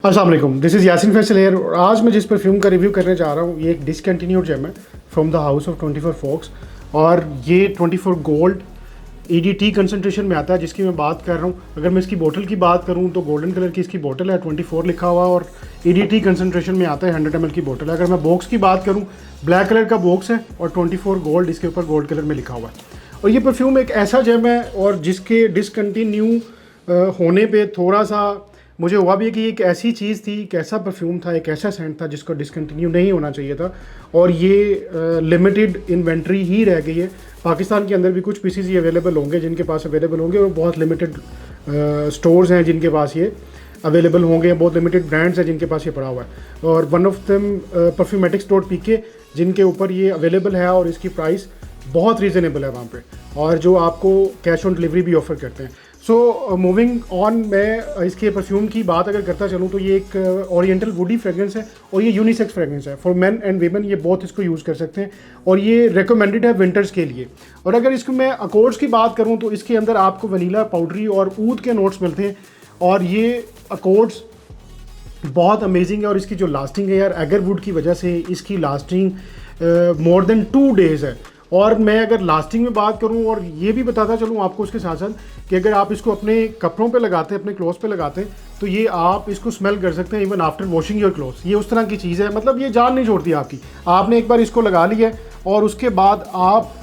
अस्सलाम वालेकुम, this is Yasin Faisal here और आज मैं जिस परफ्यूम का रिव्यू करने जा रहा हूँ ये एक डिसकंटिन्यूड जेम है from the house of 24 folks. और ये 24 गोल्ड EDT कंसनट्रेशन में आता है जिसकी मैं बात कर रहा हूँ। अगर मैं इसकी बोतल की बात करूँ तो गोल्डन कलर की इसकी बोतल है, 24 लिखा हुआ और EDT कंसनट्रेशन में आता है, 100 ml की बोतल है। अगर मैं बॉक्स की बात करूँ, ब्लैक कलर का बॉक्स है और 24 गोल्ड इसके ऊपर गोल्ड कलर में लिखा हुआ है। और ये परफ्यूम एक ऐसा जेम है और जिसके डिसकंटिन्यू होने पे थोड़ा सा मुझे हुआ भी है कि एक ऐसी चीज़ थी, एक ऐसा परफ्यूम था, एक ऐसा सेंट था जिसको डिसकंटिन्यू नहीं होना चाहिए था और ये लिमिटेड इन्वेंट्री ही रह गई है। पाकिस्तान के अंदर भी कुछ पीसीज ये अवेलेबल होंगे जिनके पास अवेलेबल होंगे और बहुत लिमिटेड स्टोर्स हैं जिनके पास ये अवेलेबल होंगे, बहुत लिमिटेड ब्रांड्स हैं जिनके पास ये पड़ा हुआ है। और वन ऑफ देम perfumetic.pk जिनके ऊपर ये अवेलेबल है और इसकी प्राइस बहुत रीज़नेबल है वहाँ पे, और जो आपको कैश ऑन डिलीवरी भी ऑफर करते हैं। सो मूविंग ऑन, मैं इसके परफ्यूम की बात अगर करता चलूँ तो ये एक ओरिएंटल वुडी फ्रेगरेंस है और ये यूनिसेक्स फ्रेगरेंस है फॉर मेन एंड वीमेन, ये बहुत इसको यूज़ कर सकते हैं और ये रिकमेंडेड है विंटर्स के लिए। और अगर इसको मैं अकॉर्ड्स की बात करूँ तो इसके अंदर आपको वनीला, पाउडरी और ऊद के नोट्स मिलते हैं और ये अकॉर्ड्स बहुत अमेजिंग है। और इसकी जो लास्टिंग है यार, एगरवुड की वजह से इसकी लास्टिंग मोर देन 2 डेज़ है। और मैं अगर लास्टिंग में बात करूं और ये भी बताता चलूं आपको उसके साथ साथ कि अगर आप इसको अपने कपड़ों पे लगाते हैं, अपने क्लोथ्स पे लगाते हैं, तो ये आप इसको स्मेल कर सकते हैं even after washing your clothes. ये उस तरह की चीज़ है, मतलब ये जान नहीं छोड़ती आपकी। आपने एक बार इसको लगा लिया और उसके बाद आप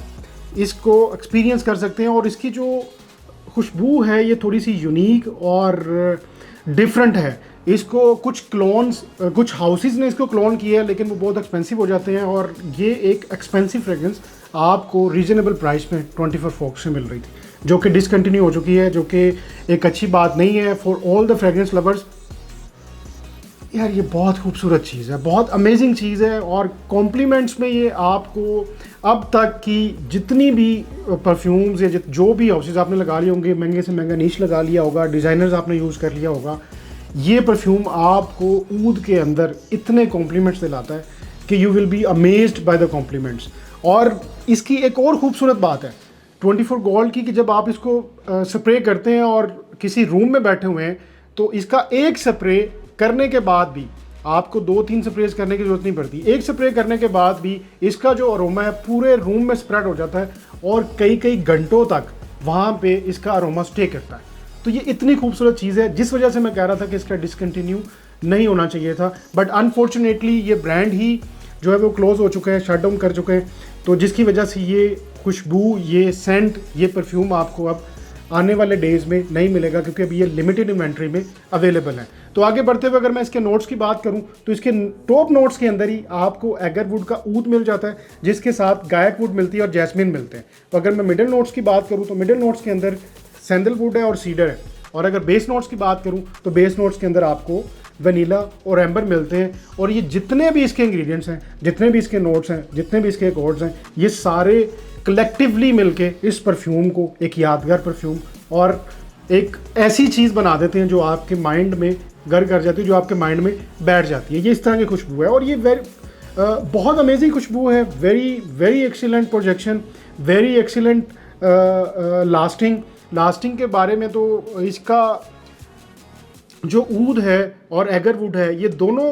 इसको एक्सपीरियंस कर सकते हैं। और इसकी जो खुशबू है ये थोड़ी सी यूनिक और डिफरेंट है। इसको कुछ हाउसेस ने इसको क्लोन किया है लेकिन वो बहुत एक्सपेंसिव हो जाते हैं और ये एक एक्सपेंसिव फ्रेगरेंस आपको रीजनेबल प्राइस में 24 फोक्स से मिल रही थी, जो कि डिसकंटिन्यू हो चुकी है, जो कि एक अच्छी बात नहीं है for all the fragrance lovers. यार ये बहुत खूबसूरत चीज़ है, बहुत अमेजिंग चीज़ है और कॉम्प्लीमेंट्स में ये आपको अब तक की जितनी भी परफ्यूम्स या जो भी हाउसेज आपने लगा लिए होंगे, महंगे से महंगा नीच लगा लिया होगा, डिज़ाइनर्स आपने यूज़ कर लिया होगा, ये परफ्यूम आपको ऊद के अंदर इतने कॉम्प्लीमेंट्स दिलाता है कि you will be amazed by the compliments. और इसकी एक और ख़ूबसूरत बात है 24 गोल्ड की कि जब आप इसको स्प्रे करते हैं और किसी रूम में बैठे हुए हैं तो इसका एक स्प्रे करने के बाद भी आपको 2-3 स्प्रेज करने की ज़रूरत नहीं पड़ती। एक स्प्रे करने के बाद भी इसका जो अरोमा है पूरे रूम में स्प्रेड हो जाता है और कई कई घंटों तक वहाँ पे इसका अरोमा स्टे करता है। तो ये इतनी खूबसूरत चीज़ है जिस वजह से मैं कह रहा था कि इसका डिसकंटिन्यू नहीं होना चाहिए था, बट अनफॉर्चुनेटली ये ब्रांड ही जो है वो क्लोज़ हो चुके हैं, शट डाउन कर चुके हैं, तो जिसकी वजह से ये खुशबू, ये सेंट, ये परफ्यूम आपको अब आने वाले डेज़ में नहीं मिलेगा क्योंकि अभी ये लिमिटेड इन्वेंट्री में अवेलेबल है। तो आगे बढ़ते हुए अगर मैं इसके नोट्स की बात करूं तो इसके टॉप नोट्स के अंदर ही आपको एगरवुड का ऊद मिल जाता है जिसके साथ गायक वुड मिलती है और जैस्मिन मिलते हैं। तो अगर मैं मिडिल नोट्स की बात करूँ तो मिडिल नोट्स के अंदर सैंडलवुड है और सीडर है। और अगर बेस नोट्स की बात करूँ तो बेस नोट्स के अंदर आपको वनीला और एम्बर मिलते हैं। और ये जितने भी इसके इंग्रेडिएंट्स हैं, जितने भी इसके नोट्स हैं, जितने भी इसके अकॉर्ड्स हैं, ये सारे कलेक्टिवली मिलके इस परफ्यूम को एक यादगार परफ्यूम और एक ऐसी चीज़ बना देते हैं जो आपके माइंड में घर कर जाती है, जो आपके माइंड में बैठ जाती है। ये इस तरह की खुशबू है और ये बहुत अमेजिंग खुशबू है। Very very excellent projection, very excellent lasting के बारे में तो इसका जो ऊद है और एगरवुड है, ये दोनों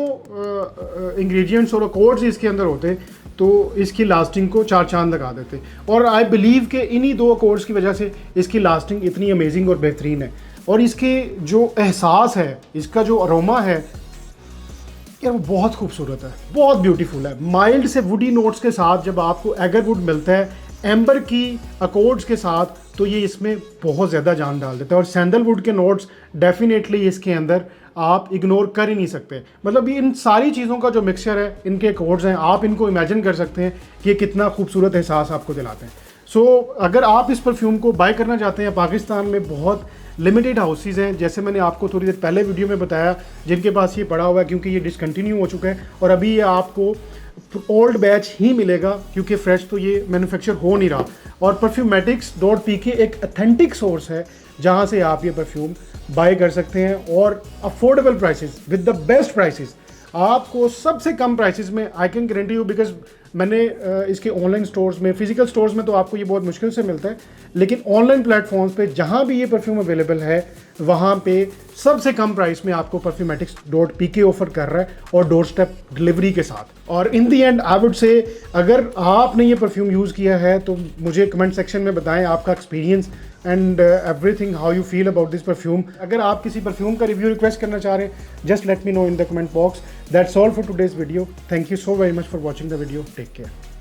इंग्रेडिएंट्स और अकॉर्ड्स इसके अंदर होते हैं तो इसकी लास्टिंग को 4 चांद लगा देते हैं। और आई बिलीव कि इन्हीं 2 अकॉर्ड्स की वजह से इसकी लास्टिंग इतनी अमेजिंग और बेहतरीन है। और इसके जो एहसास है, इसका जो अरोमा है यार वो बहुत खूबसूरत है, बहुत ब्यूटीफुल है। माइल्ड से वुडी नोट्स के साथ जब आपको एगरवुड मिलता है एम्बर की अकॉर्ड्स के साथ, तो ये इसमें बहुत ज़्यादा जान डाल देता है। और सैंडलवुड के नोट्स डेफिनेटली इसके अंदर आप इग्नोर कर ही नहीं सकते। मतलब ये इन सारी चीज़ों का जो मिक्सचर है, इनके अकॉर्ड्स हैं, आप इनको इमेजिन कर सकते हैं कि ये कितना खूबसूरत एहसास आपको दिलाते हैं। सो अगर आप इस परफ्यूम को बाय करना चाहते हैं, पाकिस्तान में बहुत लिमिटेड हाउसेज हैं, जैसे मैंने आपको थोड़ी देर पहले वीडियो में बताया, जिनके पास ये पड़ा हुआ है क्योंकि ये डिसकंटिन्यू हो चुका है और अभी ये आपको ओल्ड बैच ही मिलेगा क्योंकि फ्रेश तो ये मैन्युफैक्चर हो नहीं रहा। और perfumetic.pk एक अथेंटिक सोर्स है जहां से आप ये परफ्यूम बाय कर सकते हैं और affordable prices with the best prices आपको सबसे कम प्राइसेस में, I can guarantee you, because मैंने इसके ऑनलाइन स्टोर्स में, फिजिकल स्टोर्स में तो आपको ये बहुत मुश्किल से मिलता है, लेकिन ऑनलाइन प्लेटफॉर्म्स पे जहाँ भी ये परफ्यूम अवेलेबल है वहाँ पे सबसे कम प्राइस में आपको perfumeatics.pk ऑफर कर रहा है, और डोर स्टेप डिलीवरी के साथ। और इन दी एंड आई वुड से, अगर आपने ये परफ्यूम यूज़ किया है तो मुझे कमेंट सेक्शन में बताएं आपका experience and everything, how you feel about this perfume. अगर आप किसी परफ्यूम का रिव्यू रिक्वेस्ट करना चाह रहे हैं, just let me know in the comment box. That's all for today's video. Thank you so very much for watching the video. Take care.